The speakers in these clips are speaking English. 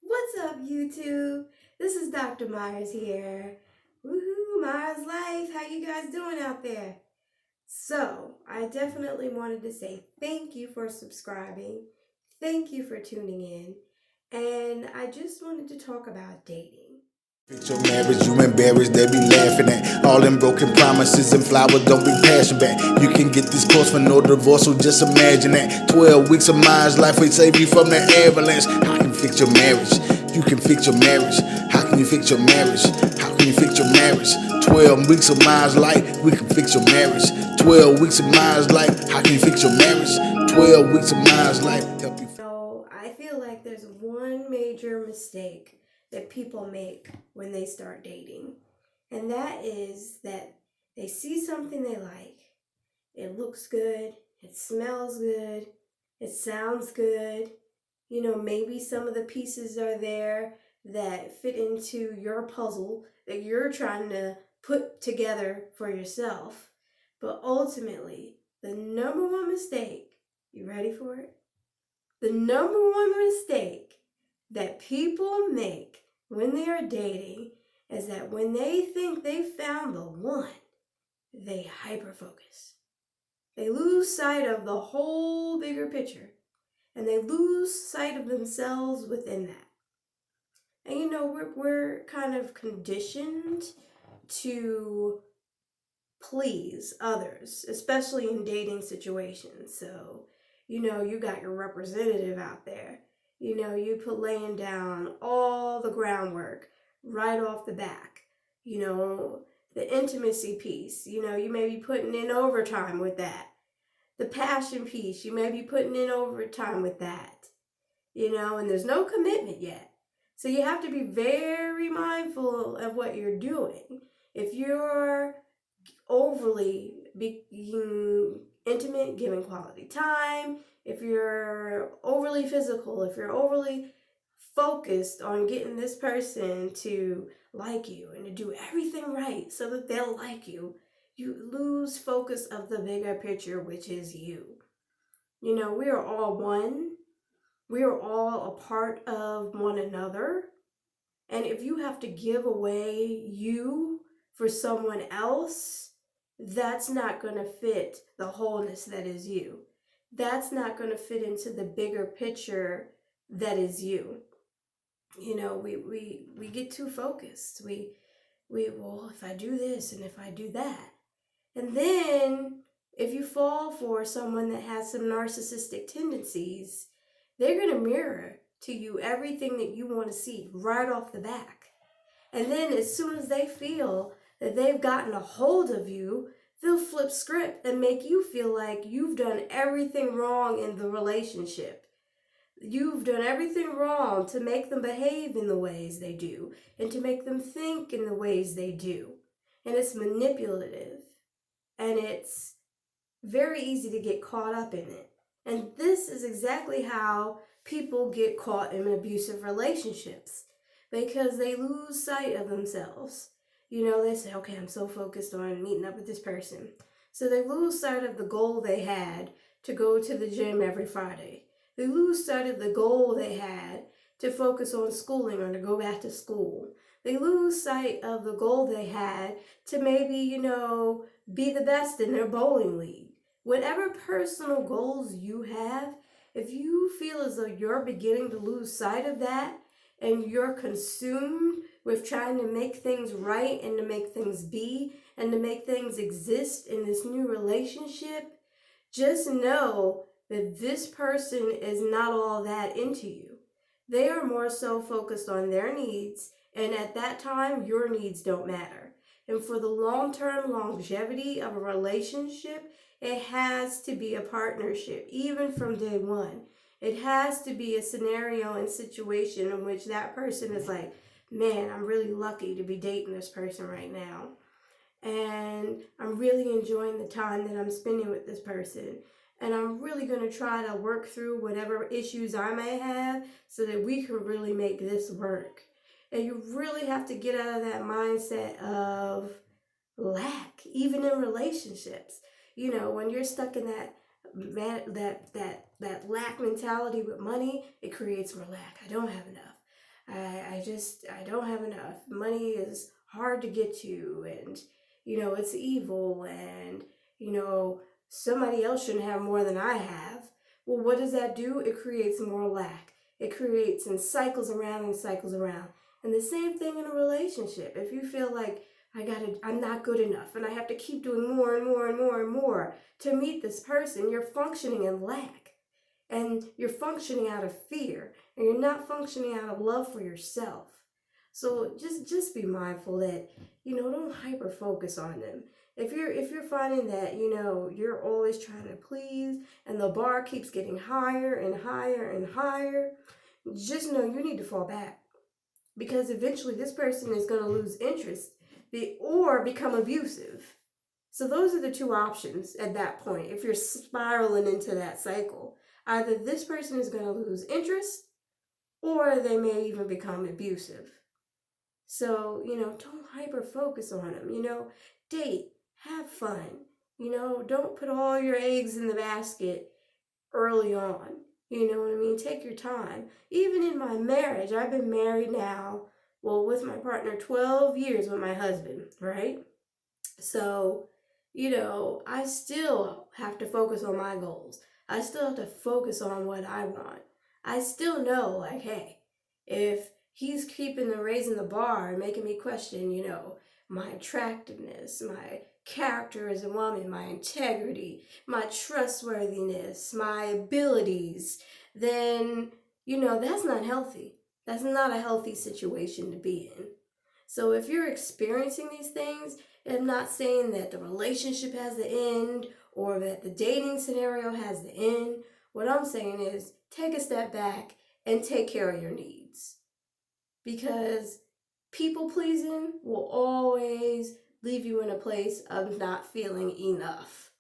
What's up, YouTube? This is Dr. Myers here. Woohoo, Myers Life. How you guys doing out there? So, I definitely wanted to say thank you for subscribing. Thank you for tuning in. And I just wanted to talk about dating. Fix your marriage, you embarrassed, they be laughing at all them broken promises and flowers, don't be passing back. You can get this course for no divorce, so just imagine that. 12 weeks of Myers Life will save you from the avalanche. How can you fix your marriage? You can fix your marriage. How can you fix your marriage? How can you fix your marriage? 12 weeks of Myers Life, we can fix your marriage. 12 weeks of Myers Life, how can you fix your marriage? 12 weeks of Myers Life, help you. So, I feel like there's one major mistake that people make when they start dating, and that is that they see something they like. It looks good, it smells good, it sounds good. Maybe some of the pieces are there that fit into your puzzle that you're trying to put together for yourself. But ultimately, the number one mistake, you ready for it? The number one mistake that people make when they are dating is that when they think they found the one, they hyper focus. They lose sight of the whole bigger picture, and they lose sight of themselves within that. And we're kind of conditioned to please others, especially in dating situations. So, you got your representative out there. You put laying down all the groundwork right off the back. The intimacy piece, you may be putting in overtime with that. The passion piece, you may be putting in overtime with that, and there's no commitment yet. So you have to be very mindful of what you're doing. If you're overly being intimate, giving quality time, if you're overly physical, if you're overly focused on getting this person to like you and to do everything right so that they'll like you, you lose focus of the bigger picture, which is you. We are all one. We are all a part of one another. And if you have to give away you for someone else, that's not going to fit the wholeness that is you. That's not going to fit into the bigger picture that is you. We get too focused. Well, if I do this and if I do that. And then if you fall for someone that has some narcissistic tendencies, they're going to mirror to you everything that you want to see right off the back. And then as soon as they feel that they've gotten a hold of you, they'll flip script and make you feel like you've done everything wrong in the relationship. You've done everything wrong to make them behave in the ways they do and to make them think in the ways they do. And it's manipulative. And it's very easy to get caught up in it. And this is exactly how people get caught in abusive relationships, because they lose sight of themselves. They say, okay, I'm so focused on meeting up with this person. So they lose sight of the goal they had to go to the gym every Friday. They lose sight of the goal they had to focus on schooling or to go back to school. They lose sight of the goal they had to maybe, be the best in their bowling league. Whatever personal goals you have, if you feel as though you're beginning to lose sight of that and you're consumed with trying to make things right and to make things be and to make things exist in this new relationship, just know that this person is not all that into you. They are more so focused on their needs, and at that time, your needs don't matter. And for the long-term longevity of a relationship, it has to be a partnership, even from day one. It has to be a scenario and situation in which that person is like, man, I'm really lucky to be dating this person right now. And I'm really enjoying the time that I'm spending with this person. And I'm really going to try to work through whatever issues I may have so that we can really make this work. And you really have to get out of that mindset of lack, even in relationships. When you're stuck in that lack mentality with money, it creates more lack. I don't have enough. I don't have enough. Money is hard to get to, and, it's evil, and, somebody else shouldn't have more than I have. Well, what does that do? It creates more lack. It creates and cycles around and cycles around. And the same thing in a relationship. If you feel like I'm not good enough and I have to keep doing more and more and more and more to meet this person, you're functioning in lack. And you're functioning out of fear, and you're not functioning out of love for yourself. So just be mindful that, don't hyper focus on them. If you're finding that, you're always trying to please and the bar keeps getting higher and higher and higher, just know you need to fall back, because eventually this person is going to lose interest or become abusive. So those are the two options at that point if you're spiraling into that cycle. Either this person is going to lose interest, or they may even become abusive. So, don't hyper focus on them. Date, have fun. Don't put all your eggs in the basket early on. You know what I mean? Take your time. Even in my marriage, I've been married now, with my partner 12 years with my husband, right? So, I still have to focus on my goals. I still have to focus on what I want. I still know, like, hey, if he's raising the bar and making me question, my attractiveness, my character as a woman, my integrity, my trustworthiness, my abilities, then, that's not healthy. That's not a healthy situation to be in. So if you're experiencing these things, I'm not saying that the relationship has to end or that the dating scenario has to end. What I'm saying is take a step back and take care of your needs. Because people pleasing will always leave you in a place of not feeling enough.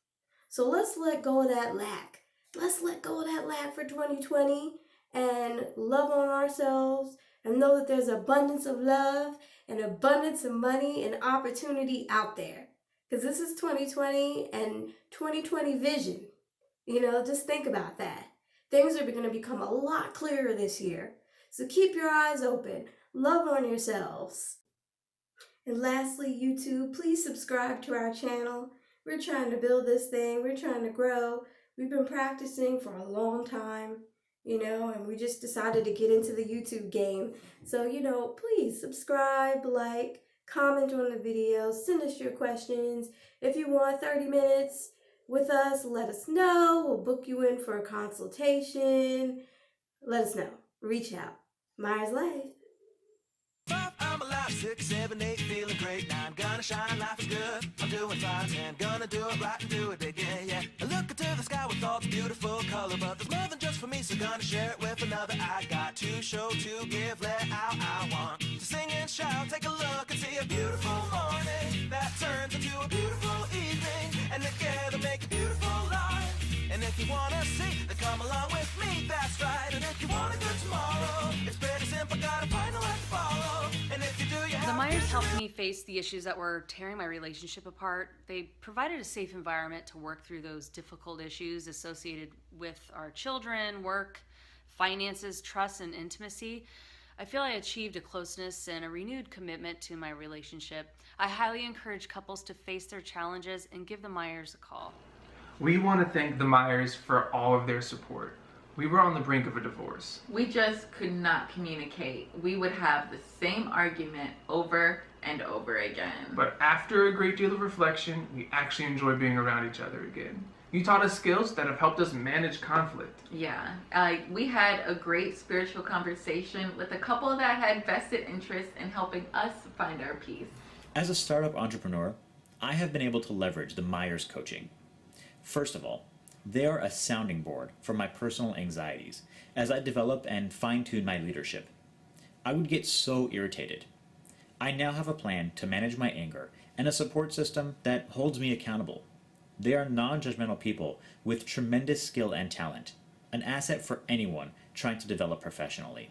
So let's let go of that lack. Let's let go of that lack for 2020 and love on ourselves and know that there's abundance of love and abundance of money and opportunity out there. Because this is 2020 and 2020 vision. Just think about that. Things are going to become a lot clearer this year. So keep your eyes open. Love on yourselves. And lastly, YouTube, please subscribe to our channel. We're trying to build this thing. We're trying to grow. We've been practicing for a long time, and we just decided to get into the YouTube game. So, please subscribe, like, comment on the video, send us your questions. If you want 30 minutes with us, let us know. We'll book you in for a consultation. Let us know. Reach out. Myers Life. I'm alive, 6, 7, 8, feeling great. 9, gonna shine, life is good. I'm doing 5, 10, gonna do it right and do it again, yeah. I look into the sky with all the beautiful color, but there's more than just for me, so gonna share it with another. I got to show, to give, let out. I want to sing and shout, take a look and see a beautiful morning that turns into a beautiful evening, and together make a beautiful life. And if you wanna see, then come along with me, that's right. And if you want a good tomorrow, it's pretty simple, gotta find a way to follow. And if you do, you have The Myers helped me face the issues that were tearing my relationship apart. They provided a safe environment to work through those difficult issues associated with our children, work, finances, trust, and intimacy. I feel I achieved a closeness and a renewed commitment to my relationship. I highly encourage couples to face their challenges and give the Myers a call. We want to thank the Myers for all of their support. We were on the brink of a divorce. We just could not communicate. We would have the same argument over and over again. But after a great deal of reflection, we actually enjoy being around each other again. You taught us skills that have helped us manage conflict. Yeah, we had a great spiritual conversation with a couple that had vested interest in helping us find our peace. As a startup entrepreneur, I have been able to leverage the Myers coaching. First of all, they are a sounding board for my personal anxieties as I develop and fine-tune my leadership. I would get so irritated. I now have a plan to manage my anger and a support system that holds me accountable. They are non-judgmental people with tremendous skill and talent, an asset for anyone trying to develop professionally.